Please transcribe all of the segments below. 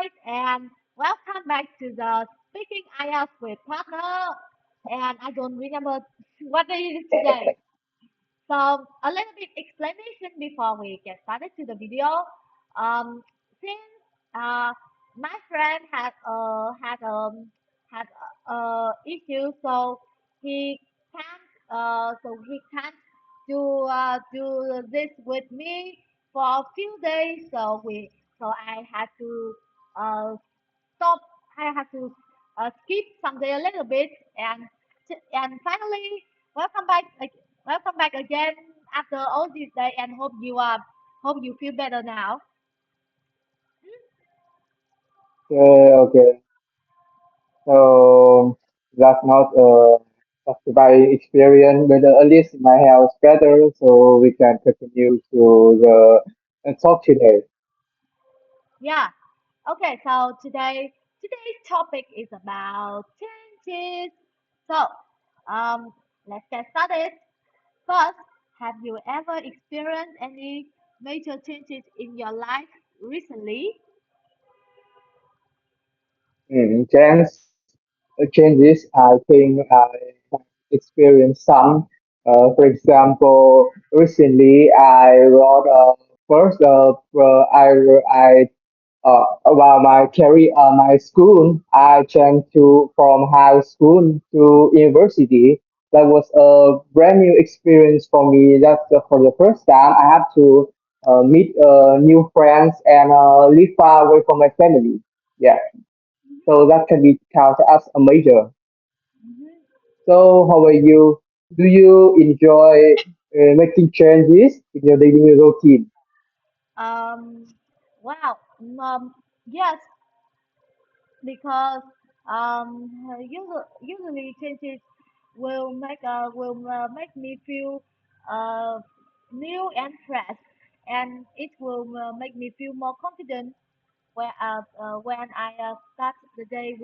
guys, and welcome back to the Speaking IELTS with Partner. And I don't remember what day it is today. So a little bit explanation before we get started to the video. Since my friend had issue, so he can't do this with me for a few days. So I had to uh, stop. I had to skip someday a little bit, and finally, welcome back. Welcome back again after all this day, and hope you feel better now. Okay. So that's not just by experience, but at least my health better, so we can continue to the talk today. Yeah. Okay. So today's topic is about changes. So um, let's get started. First, have you ever experienced any major changes in your life recently? Changes, I think I have experienced some. For example, recently I wrote first I about my career, my school. I changed to from high school to university. That was a brand new experience for me. That's for the first time I have to meet new friends and live far away from my family. Yeah, so that can be counted as a major. Mhm. So how about you? Do you enjoy making changes in your daily routine? Um, wow. Yes, because usually changes will make me feel uh, new and fresh, and it will make me feel more confident when I start the day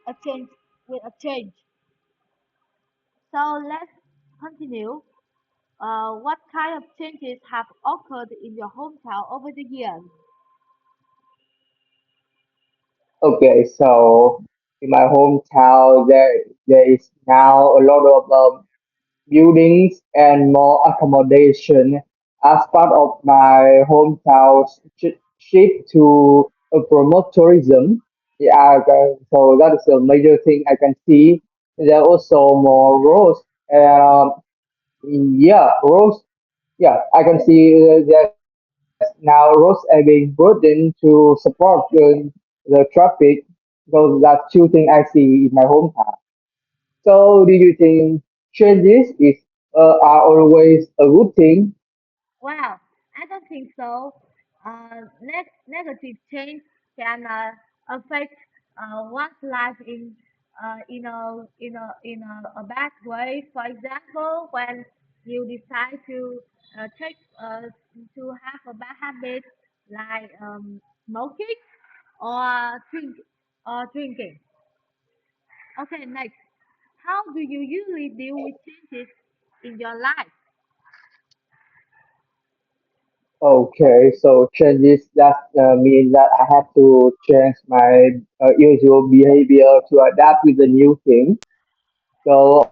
a change with a change. So let's continue. What kind of changes have occurred in your hometown over the years? Okay, so in my hometown, there is now a lot of buildings and more accommodation as part of my hometown shift to promote tourism. Yeah, okay, so that is a major thing I can see. There are also more roads. Yeah, roads. Yeah, I can see there's now roads are being broadened to support the traffic. So that's two things I see in my hometown. So do you think changes are always a good thing? Wow, I don't think so. Negative change can affect one's life in a bad way. For example, when you decide to have a bad habit like smoking or drinking. Okay, next. How do you usually deal with changes in your life? Okay, so changes that mean that I have to change my usual behavior to adapt with the new thing. So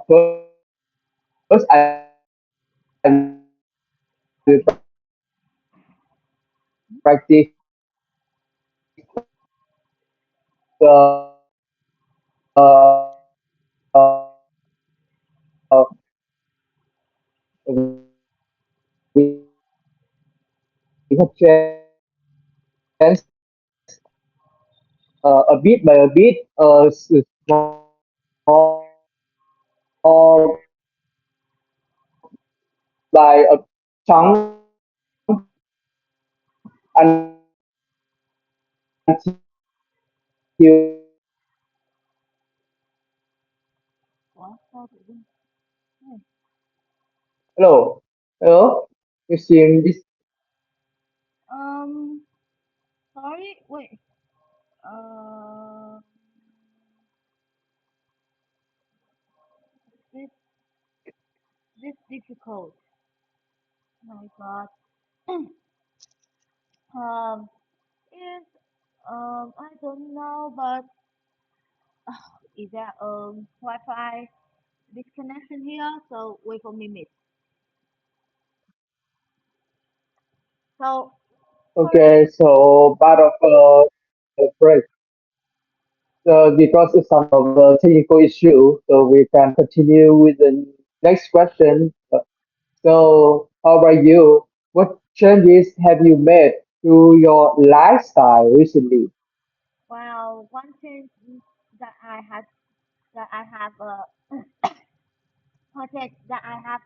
first I will practice we have changed a bit by a bit, small by a chunk until Ủa, sao tự dưng này? hello, hello. You see this? Um, sorry, wait. Uh, this this difficult. My God. Um, is I don't know, but is there Wi-Fi disconnection here? So wait for me, miss. So for Okay, so part of break. So because of some of the technical issue, so we can continue with the next question. So how about you? What changes have you made to your lifestyle recently? well, one thing that I have project that I have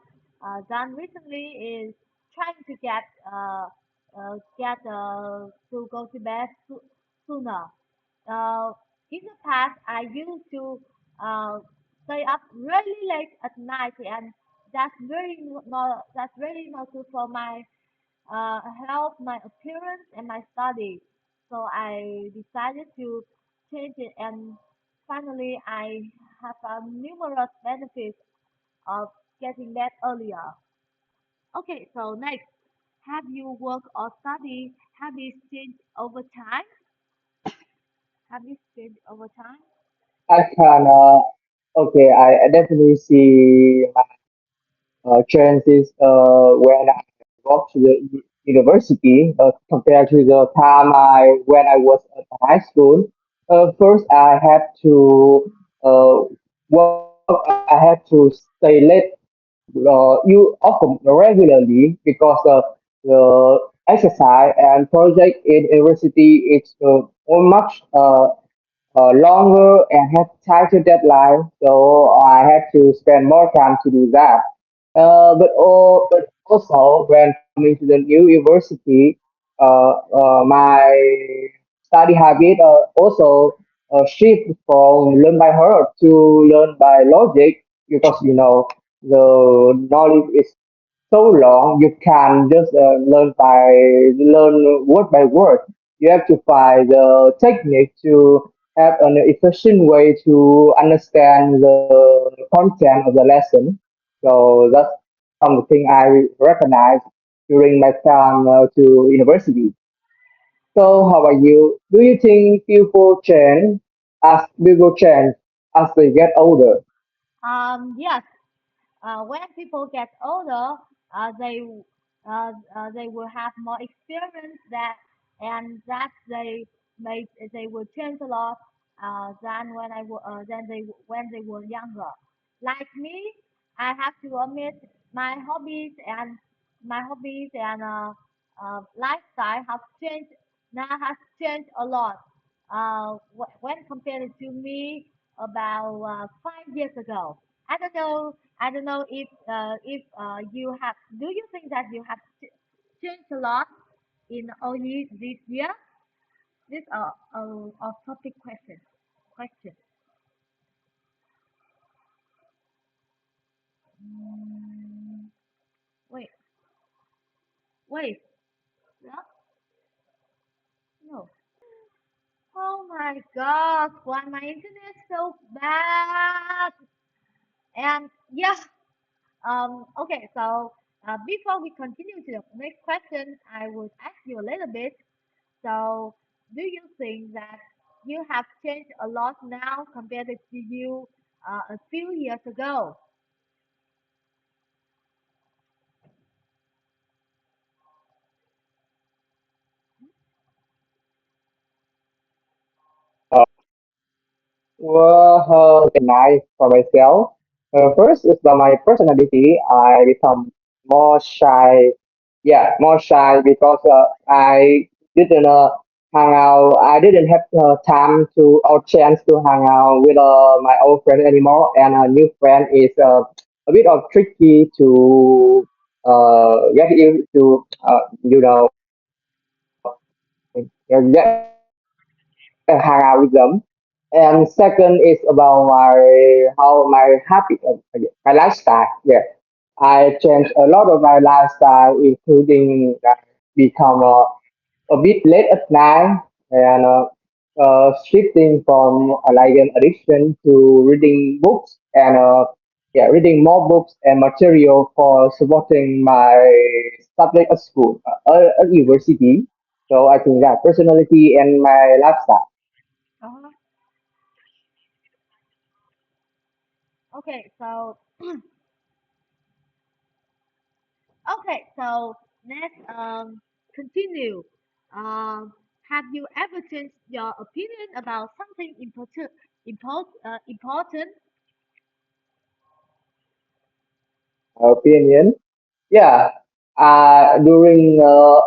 done recently is trying to get to go to bed sooner. Uh, in the past, I used to uh, stay up really late at night, and that's really not good for my health, my appearance, and my study. So I decided to change it, and finally, I have numerous benefits of getting that earlier. Okay, so next, have you work or study habits changed over time? Habits changed over time? I can, okay, I definitely see chances when I got to the university compared to the time when I was at high school. First, I had to uh, work. I had to stay late you often regularly because the exercise and project in university is much longer and have tighter deadline, so I had to spend more time to do that. But also when coming to the new university, my study habit also shift from learn by heart to learn by logic because the knowledge is so long you can just learn word by word. You have to find the technique to have an efficient way to understand the content of the lesson. So that's something I recognize during my time to university. So how about you? Do you think people change as they get older? Yes. When people get older, they will have more experience and that they will change a lot than when they were younger. Like me, I have to admit my hobbies and lifestyle have changed has changed a lot. When compared to me about 5 years ago. I don't know if you have. Do you think that you have changed a lot in all this year? This a topic question. Question. Mm, wait, wait. No, no. Oh my God! Why my internet so bad? And yeah. Okay. So before we continue to the next question, I would ask you a little bit. So, do you think that you have changed a lot now compared to you a few years ago? Well, recognize for myself. First is about my personality. I become more shy. Yeah, more shy because I didn't hang out. I didn't have time to or chance to hang out with my old friend anymore. And a new friend is a bit of tricky to get into. Hang out with them. And second is about my habit, my lifestyle. Yeah, I changed a lot of my lifestyle, including become a bit late at night and shifting from like an addiction to reading books and yeah, reading more books and material for supporting my subject at school, at university. So I think that personality and my lifestyle. Uh-huh. Okay, so let's continue. Um, have you ever changed your opinion about something important? Opinion. Yeah. During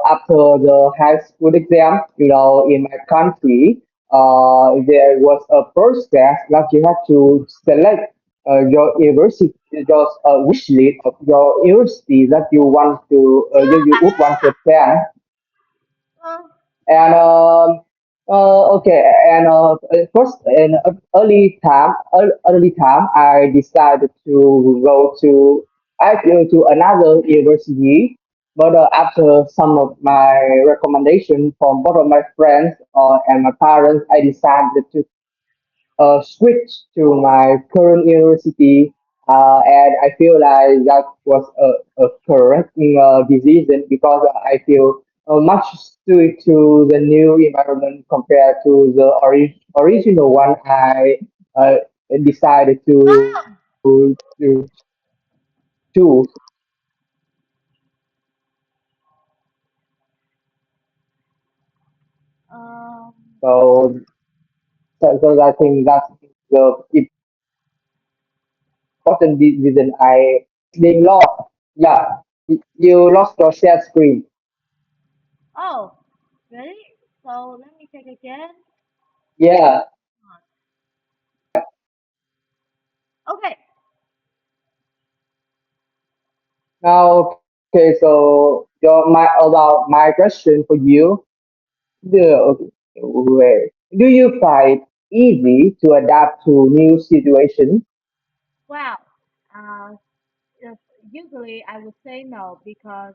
after the high school exam, in my country, there was a process that you have to select your university, your wish list of your university that you want to, you would want to attend. Uh, And okay, and first in early time, I decided to go to actually to another university. But after some of my recommendation from both of my friends and my parents, I decided to switch to my current university, and I feel like that was a correct decision because I feel much suited to the new environment compared to the original one I uh, decided Mom! to choose. Um, So, so I think that's the important reason I actually lost. Yeah, you lost your share screen. oh, really? So let me check again. Yeah. Okay. Now, okay, so about my question for you, okay, do you find easy to adapt to new situations? Well, uh, yes, usually I would say no because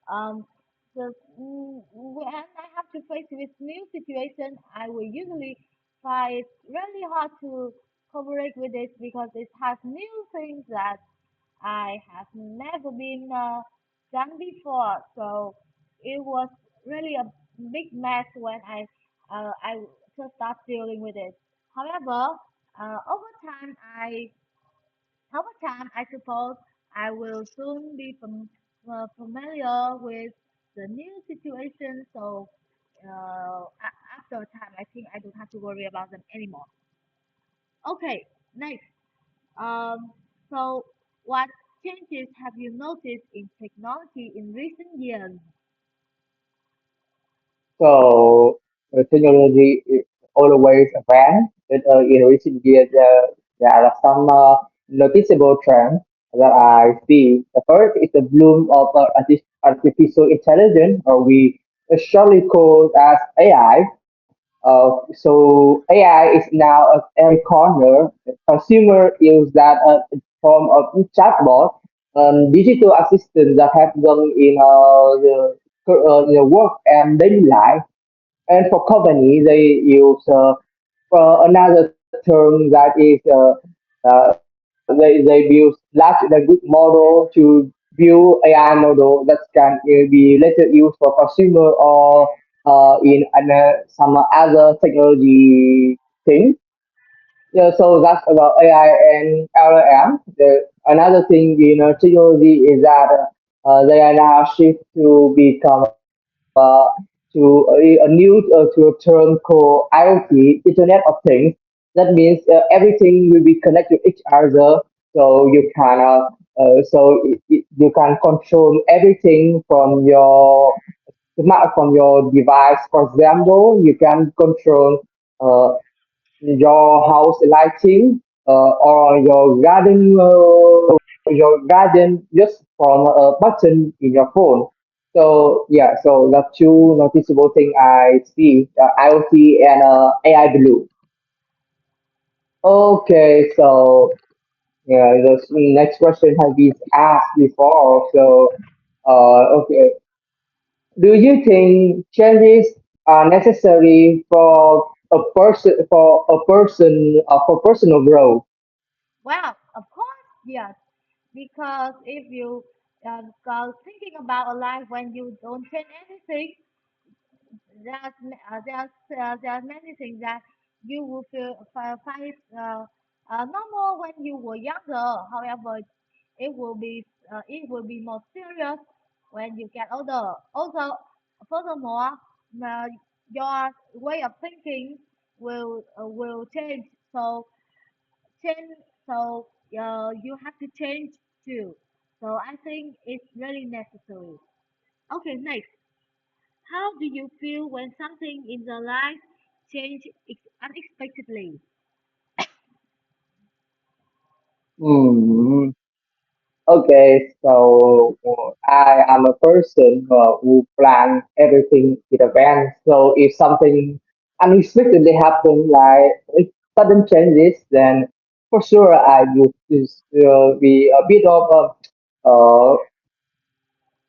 Um, when I have to face with new situation, I will usually find really hard to cooperate with it because it has new things that I have never been done before. So it was really a big mess when I just start dealing with it. However, over time, I suppose I will soon be familiar with the new situation. So after a time, I think I don't have to worry about them anymore. Okay, next. Um, so what changes have you noticed in technology in recent years? So technology is always advanced. But, in recent years, there are some noticeable trends that I see. The first is the bloom of artificial intelligence, or we shortly call as AI. So AI is now at every corner. Consumer use that form of chatbot, digital assistants that help them in work and daily life. And for company, they use another term that is they use large language model to build AI model that can be later used for consumer or in some other technology thing. Yeah, so that's about AI and LLM. Another thing in technology is that they are now shift to become to a new to a term called IoT, Internet of Things. That means everything will be connected to each other, so you can control everything from your device. For example, you can control uh, your house lighting or your garden just from a button in your phone. So yeah, so the two noticeable thing I see, IoT and AI Blue. Okay, so yeah, the next question has been asked before. So okay, do you think changes are necessary for for personal growth? Well, of course, yes, because if you go thinking about a life when you don't change anything, there's many things that you will find normal when you were younger. However, it will be more serious when you get older. Also, furthermore, uh, your way of thinking will change. Change. You have to change too. So I think it's really necessary. Okay, next. How do you feel when something in your life change unexpectedly? Hmm. Okay, so I am a person who plan everything in advance. So if something unexpectedly happen, like sudden changes, then for sure I would just, be a bit of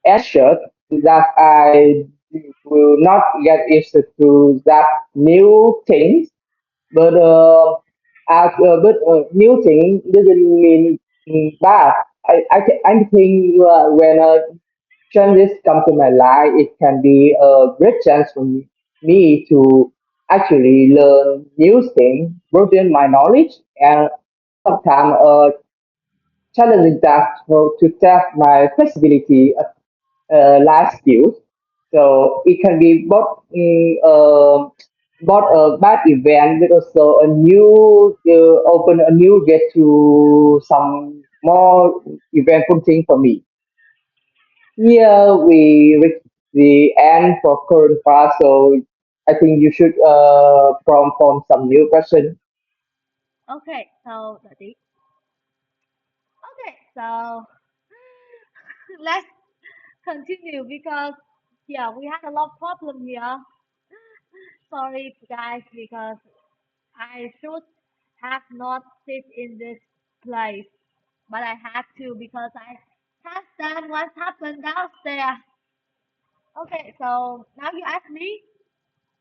anxious that I will not get used to that new things. But new thing doesn't mean bad. I think when changes come to my life, it can be a great chance for me to actually learn new things, broaden my knowledge, and sometimes challenging tasks to test my flexibility life skills. So it can be both a bad event, but also a new open a new gate to some more eventful thing for me. Here we reach the end for current part, so I think you should form some new question. Okay, so that's it. Okay, so let's continue because yeah, we had a lot of problem here. Sorry guys because I should have not sit in this place, but I had to because I can't stand what happened downstairs. Okay, so now you ask me,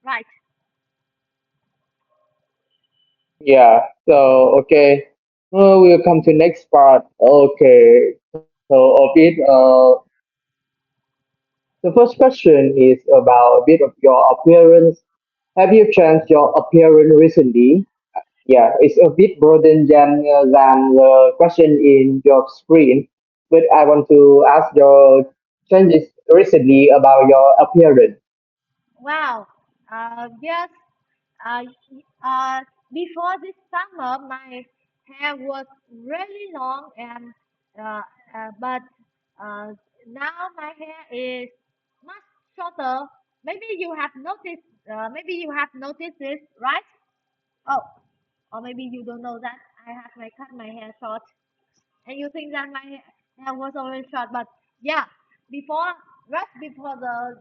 right? Yeah. So okay, we'll come to next part. Okay. So a bit the first question is about a bit of your appearance. Have you changed your appearance recently? Yeah, it's a bit broader than the question in your screen, but I want to ask your changes recently about your appearance. Wow. Yes. Uh, uh, Before this summer, my hair was really long and uh, but uh, now my hair is much shorter. Maybe you have noticed. Maybe you have noticed this, right? Oh, or maybe you don't know that I have cut my hair short. And you think that my hair was already short, but yeah, before right before the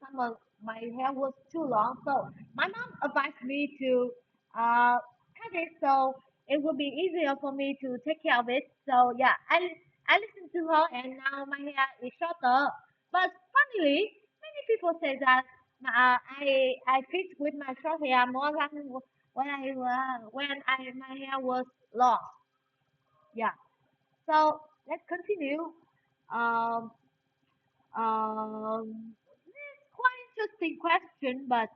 summer, my hair was too long. So my mom advised me to cut it so it would be easier for me to take care of it. So yeah, I listened to her, and now my hair is shorter. But funnily, many people say that I fit with my short hair more than when I my hair was long. Yeah. So let's continue. Um, it's quite interesting question, but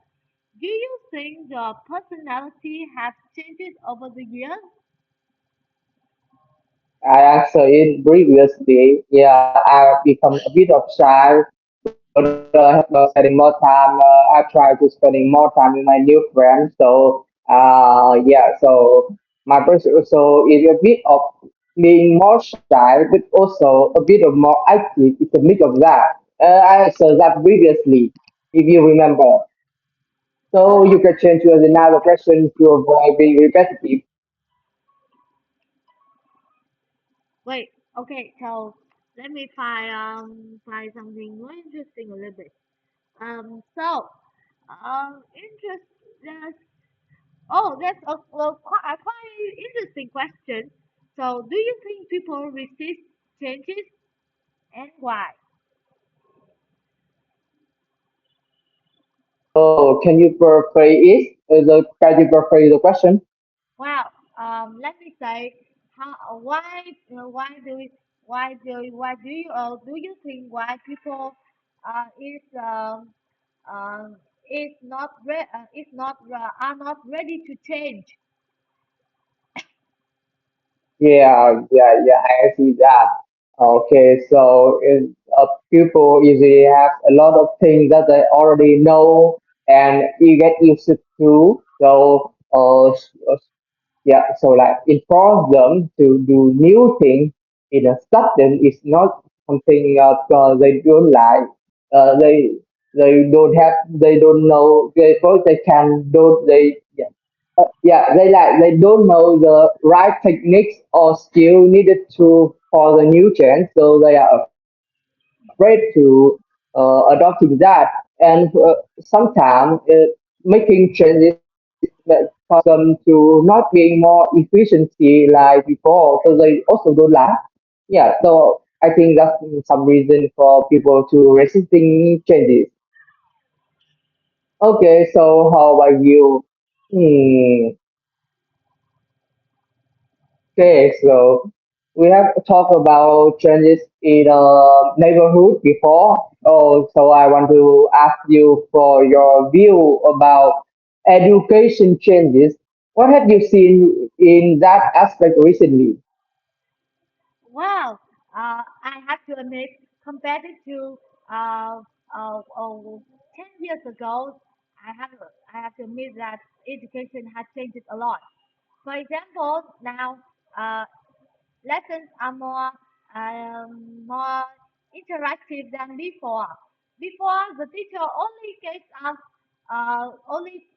do you think your personality has changed over the years? I answered it previously. Yeah, I become a bit of shy, but have spending more time. I try to spending more time with my new friends. So yeah, so my person so it's a bit of being more shy, but also a bit of more active. It's a mix of that. I answered that previously, if you remember. So you Oh, can change to another question to avoid being repetitive. wait. Okay, so let me find something more interesting a little bit. Interest. That's, oh, that's a quite interesting question. So, do you think people resist changes and why? Oh, can you rephrase it? Can you rephrase the question? Well, let me say, why do we, why do you think why people is is not are not ready to change. Yeah, I see that. Okay, so people usually have a lot of things that they already know and you get used to. So, yeah, so like enforce them to do new things in a sudden is not something they don't like. They don't have, they don't know. They first they can don't they. Yeah, they don't know the right techniques or skill needed to for the new change, so they are afraid to adopting that. And sometimes making changes that cause them to not being more efficiency like before, so they also don't like. Yeah, so I think that's some reason for people to resisting changes. Okay, so how about you? Hmm. Okay, so we have talked about changes in neighborhood before. Oh, so I want to ask you for your view about education changes. What have you seen in that aspect recently? Wow, I have to admit, compared to uh, 10 years ago, I have I have to admit that education has changed a lot. For example, now uh, lessons are more interactive than before. Before, the teacher only gave us only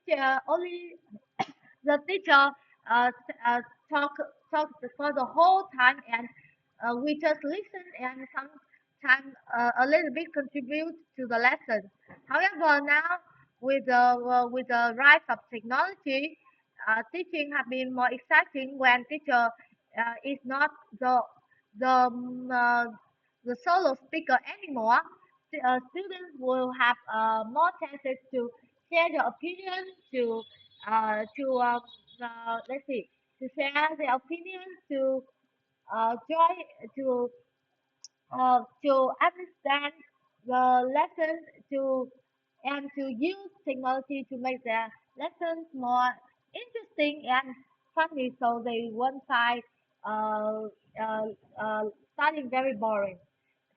the teacher talk for the whole time, and we just listen and sometimes a little bit contribute to the lesson. However, now with the rise of technology, teaching have been more exciting when teacher is not the the um, uh, the solo speaker anymore. Students will have more chances to share their opinion, to let's see, to share their opinion, join to understand the lesson, to and to use technology to make the lessons more interesting and funny, so they won't find uh, uh, studying very boring.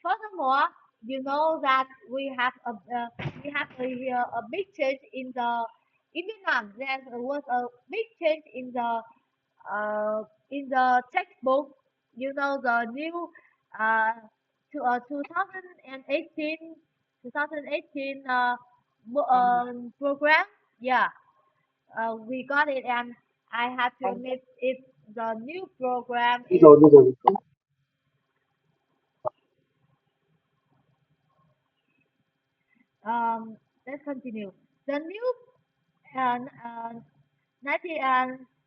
Furthermore, you know that we have a big change in Vietnam. There was a big change in the textbook. You know the new uh, 2018 program. Yeah, we got it, and I have to admit it. The new program is let's continue. The new uh, uh,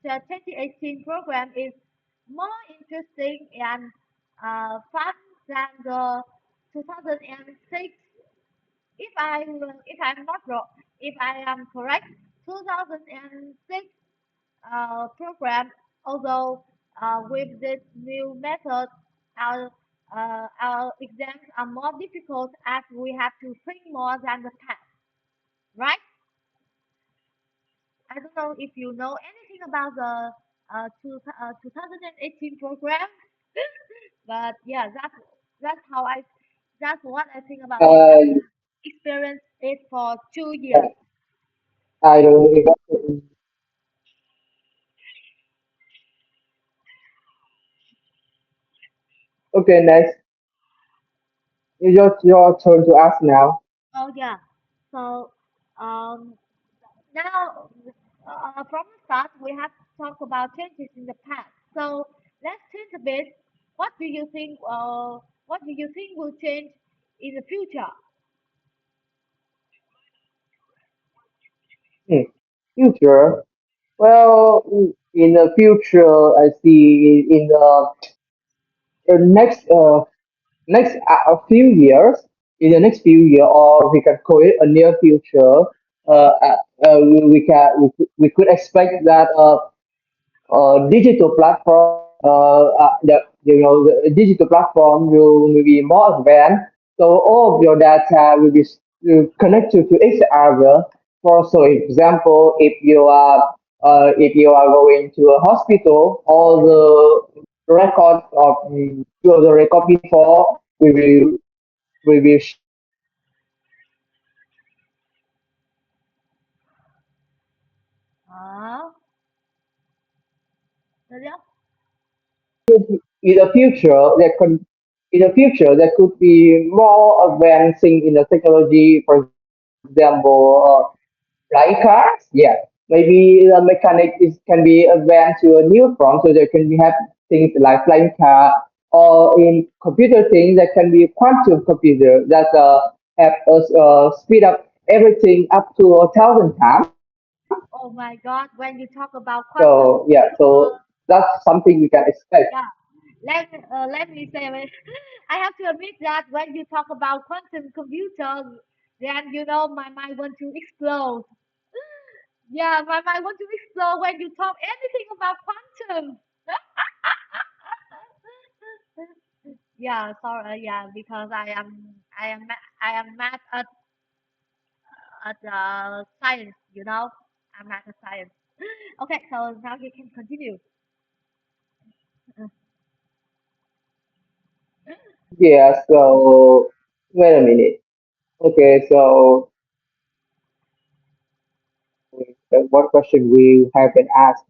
2018 program is more interesting and fun than the 2006. If I'm not wrong, if I am correct, 2006 program. Although with this new method, our exams are more difficult as we have to think more than the past, right? I don't know if you know anything about the 2018 program, but yeah, that's how I that's what I think about it. I Uh, experienced it for 2 years. I don't. Okay, next. It's your turn to ask now. Oh yeah. So um, now from the start we have talked about changes in the past. So let's think a bit. What do you think? What do you think will change in the future? Hmm. Future. Well, in the future, I see in the next a few years, in the next few year, or we can call it a near future, we could expect that digital platform, the digital platform will be more advanced. So all of your data will be connected to each other. For so example, if you are going to a hospital, all the records of all the record before we will share with each other. Uh, Rồi. In the future, in the future there could be more advancing in the technology. For example, flying cars. Yeah, maybe the mechanic can be advanced to a new front, so there can be have things like flying car, or in computer things that can be quantum computer that have us speed up everything up to 1,000 times. Oh my God, when you talk about So quantum yeah, so computer, that's something we can expect. yeah, let me say, I have to admit that when you talk about quantum computer, then you know my mind want to explode. Yeah, my mind want to explode when you talk anything about quantum. Yeah, sorry, yeah, because I am mad at science, you know, I'm mad at science. Okay, so now you can continue. Yeah, so wait a minute. Okay, so what question we have been asked?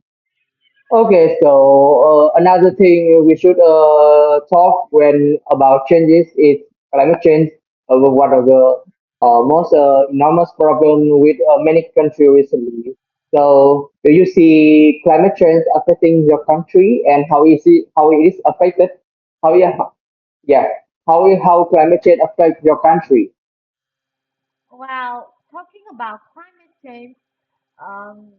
Okay, so another thing we should talk when about changes is climate change. One of the most enormous problem with many countries recently. So, do you see climate change affecting your country, and how it is affected? How yeah, yeah, how climate change affect your country? Well, talking about climate change,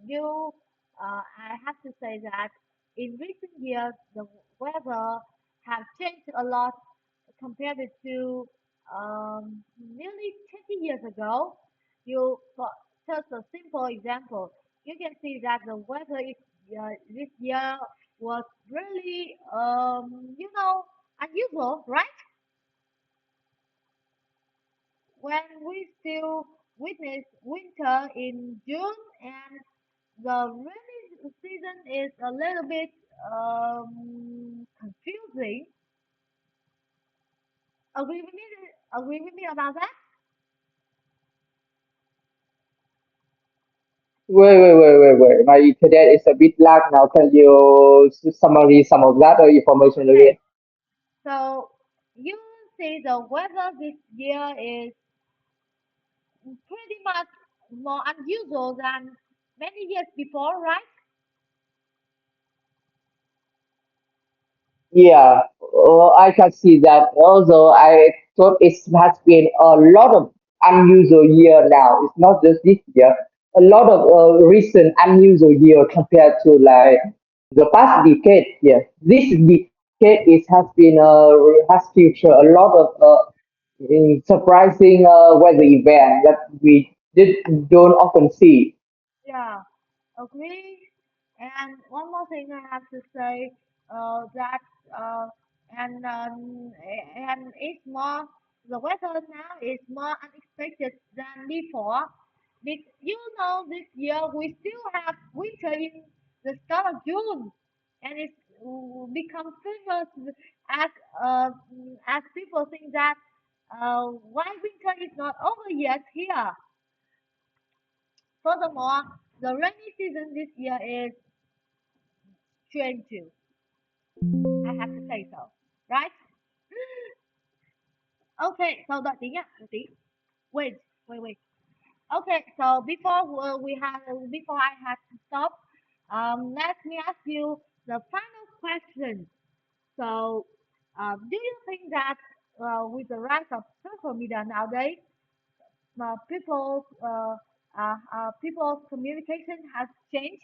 you, I have to say that in recent years, the weather has changed a lot compared to nearly 20 years ago. For just a simple example, you can see that the weather this year was really, unusual, right? When we still witness winter in June and the rainy season is a little bit confusing. Agree with me? Agree with me about that? Wait. My internet is a bit lag now. Can you summary some of that information Okay. again? So you see the weather this year is pretty much more unusual than many years before, right? Yeah, I can see that. Also, I thought it has been a lot of unusual year now. It's not just this year. A lot of recent unusual year compared to like the past decade. Yeah, this decade it has featured a lot of surprising weather event that we don't often see. Yeah, agree. And one more thing I have to say, that uh, and it's more the weather now is more unexpected than before. You know, this year we still have winter in the start of June, and it's become famous as as people think that why winter is not over yet here. Furthermore, the rainy season this year is strange too. I have to say so, right? Okay, so that thing, yeah, the thing. Wait, wait. Okay, so before I had to stop, let me ask you the final question. So, do you think that with the rise of social media nowadays, people's communication has changed?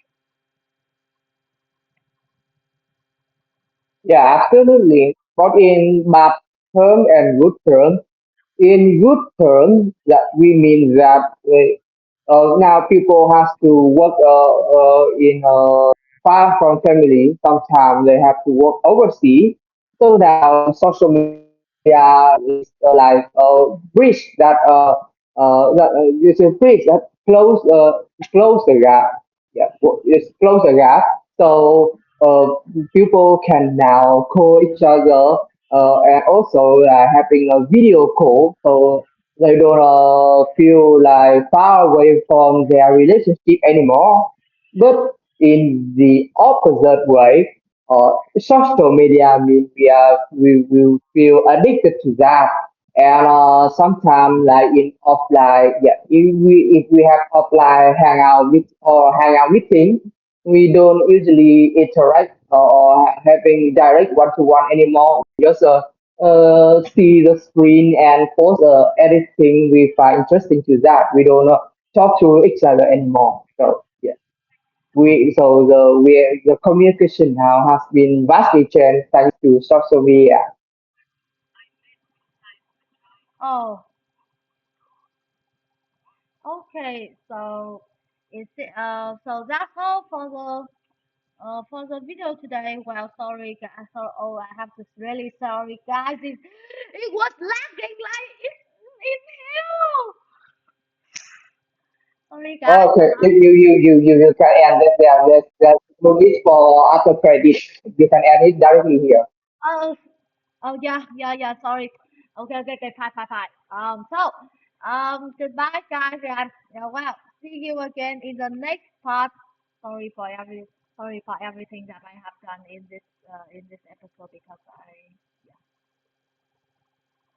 Yeah, absolutely. But in bad term and good term, in good term, that we mean that now people has to work in far from family. Sometimes they have to work overseas. So now social media is like a bridge that you should please close the gap. Yeah, just close the gap. So people can now call each other and also having a video call. So they don't feel like far away from their relationship anymore. But in the opposite way, social media means we will feel addicted to that, and sometimes like in offline, yeah, if we have offline hangout with or hangout meeting, we don't usually interact or having direct one to one anymore. Just see the screen and post anything we find interesting to that. We don't talk to each other anymore. So yeah, the communication now has been vastly changed thanks to social media. Oh, okay. So so that's all for the video today. Well, sorry, guys. So, oh, I have to really sorry, guys. It was lagging like it's hell. Sorry, guys. Okay, you can add that there. There's no need for after credit. You can add it directly here. Oh, oh yeah, yeah, yeah. Sorry. Okay, okay, okay. Bye, bye, bye. So, goodbye, guys, and well, see you again in the next part. Sorry for every, sorry for everything that I have done in this episode because I